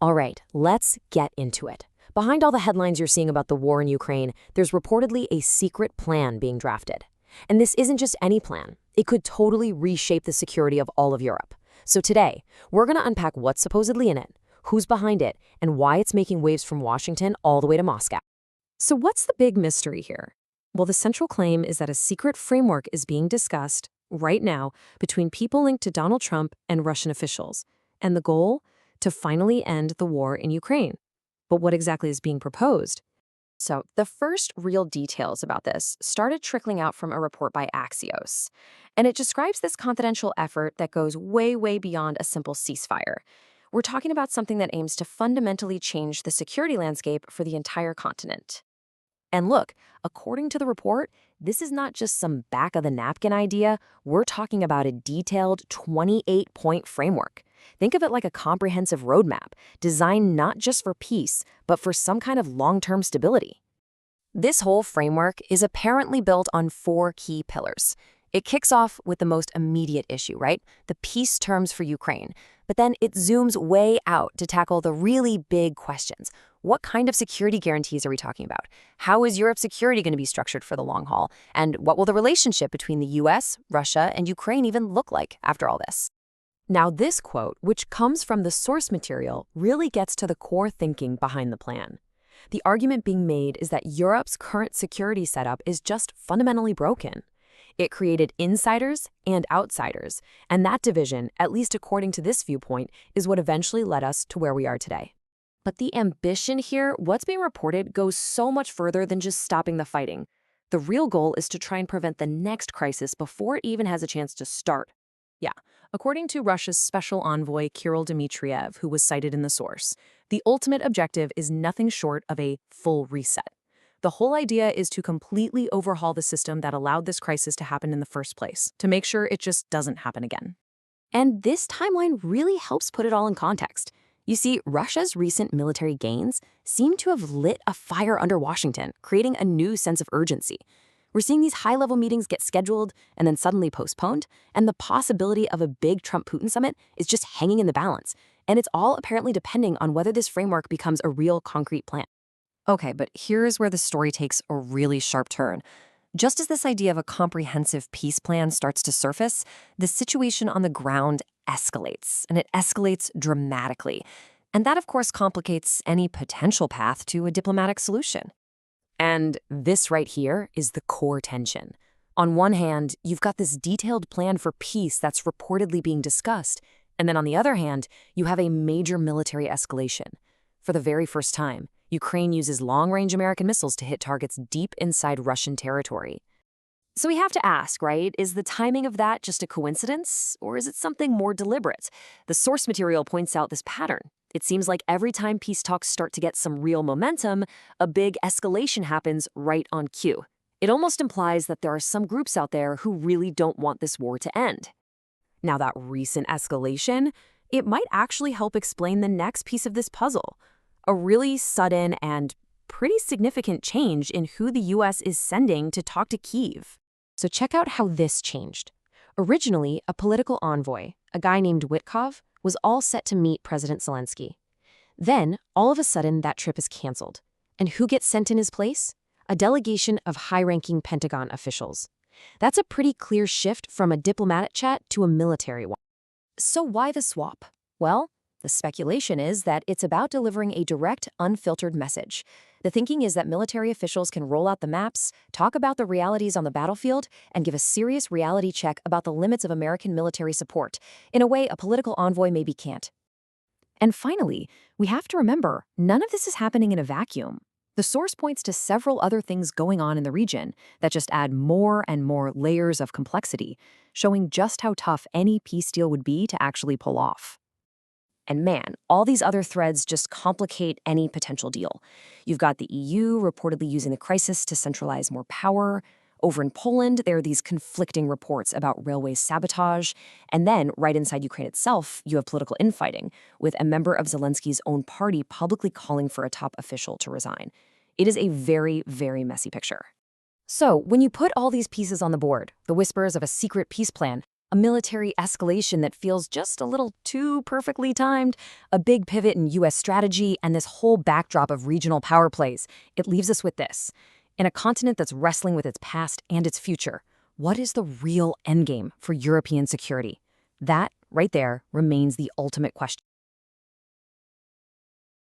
All right, let's get into it. Behind all the headlines you're seeing about the war in Ukraine, there's reportedly a secret plan being drafted. And this isn't just any plan. It could totally reshape the security of all of Europe. So today, we're going to unpack what's supposedly in it, who's behind it, and why it's making waves from Washington all the way to Moscow. So what's the big mystery here? Well, the central claim is that a secret framework is being discussed right now between people linked to Donald Trump and Russian officials. And the goal? To finally end the war in Ukraine. But what exactly is being proposed? So the first real details about this started trickling out from a report by Axios. And it describes this confidential effort that goes way, way beyond a simple ceasefire. We're talking about something that aims to fundamentally change the security landscape for the entire continent. And look, according to the report, this is not just some back-of-the-napkin idea. We're talking about a detailed 28-point framework. Think of it like a comprehensive roadmap, designed not just for peace, but for some kind of long-term stability. This whole framework is apparently built on 4 key pillars. It kicks off with the most immediate issue, right? The peace terms for Ukraine. But then it zooms way out to tackle the really big questions. What kind of security guarantees are we talking about? How is Europe's security going to be structured for the long haul? And what will the relationship between the US, Russia, and Ukraine even look like after all this? Now, this quote, which comes from the source material, really gets to the core thinking behind the plan. The argument being made is that Europe's current security setup is just fundamentally broken. It created insiders and outsiders, and that division, at least according to this viewpoint, is what eventually led us to where we are today. But the ambition here, what's being reported, goes so much further than just stopping the fighting. The real goal is to try and prevent the next crisis before it even has a chance to start. Yeah, according to Russia's special envoy Kirill Dmitriev, who was cited in the source, the ultimate objective is nothing short of a full reset. The whole idea is to completely overhaul the system that allowed this crisis to happen in the first place, to make sure it just doesn't happen again. And this timeline really helps put it all in context. You see, Russia's recent military gains seem to have lit a fire under Washington, creating a new sense of urgency. We're seeing these high-level meetings get scheduled and then suddenly postponed, and the possibility of a big Trump-Putin summit is just hanging in the balance. And it's all apparently depending on whether this framework becomes a real concrete plan. Okay, but here's where the story takes a really sharp turn. Just as this idea of a comprehensive peace plan starts to surface, the situation on the ground escalates, and it escalates dramatically. And that, of course, complicates any potential path to a diplomatic solution. And this right here is the core tension. On one hand, you've got this detailed plan for peace that's reportedly being discussed, and then on the other hand, you have a major military escalation. For the very first time, Ukraine uses long-range American missiles to hit targets deep inside Russian territory. So we have to ask, right, is the timing of that just a coincidence, or is it something more deliberate? The source material points out this pattern. It seems like every time peace talks start to get some real momentum, a big escalation happens right on cue. It almost implies that there are some groups out there who really don't want this war to end. Now, that recent escalation, it might actually help explain the next piece of this puzzle. A really sudden and pretty significant change in who the US is sending to talk to Kyiv. So check out how this changed. Originally, a political envoy, a guy named Witkov, was all set to meet President Zelensky. Then, all of a sudden, that trip is canceled. And who gets sent in his place? A delegation of high-ranking Pentagon officials. That's a pretty clear shift from a diplomatic chat to a military one. So why the swap? Well, the speculation is that it's about delivering a direct, unfiltered message. The thinking is that military officials can roll out the maps, talk about the realities on the battlefield, and give a serious reality check about the limits of American military support, in a way a political envoy maybe can't. And finally, we have to remember, none of this is happening in a vacuum. The source points to several other things going on in the region that just add more and more layers of complexity, showing just how tough any peace deal would be to actually pull off. And man, all these other threads just complicate any potential deal. You've got the EU reportedly using the crisis to centralize more power. Over in Poland, there are these conflicting reports about railway sabotage. And then, right inside Ukraine itself, you have political infighting, with a member of Zelensky's own party publicly calling for a top official to resign. It is a very, very messy picture. So, when you put all these pieces on the board, the whispers of a secret peace plan, a military escalation that feels just a little too perfectly timed, a big pivot in U.S. strategy, and this whole backdrop of regional power plays. It leaves us with this. In a continent that's wrestling with its past and its future, what is the real endgame for European security? That, right there, remains the ultimate question.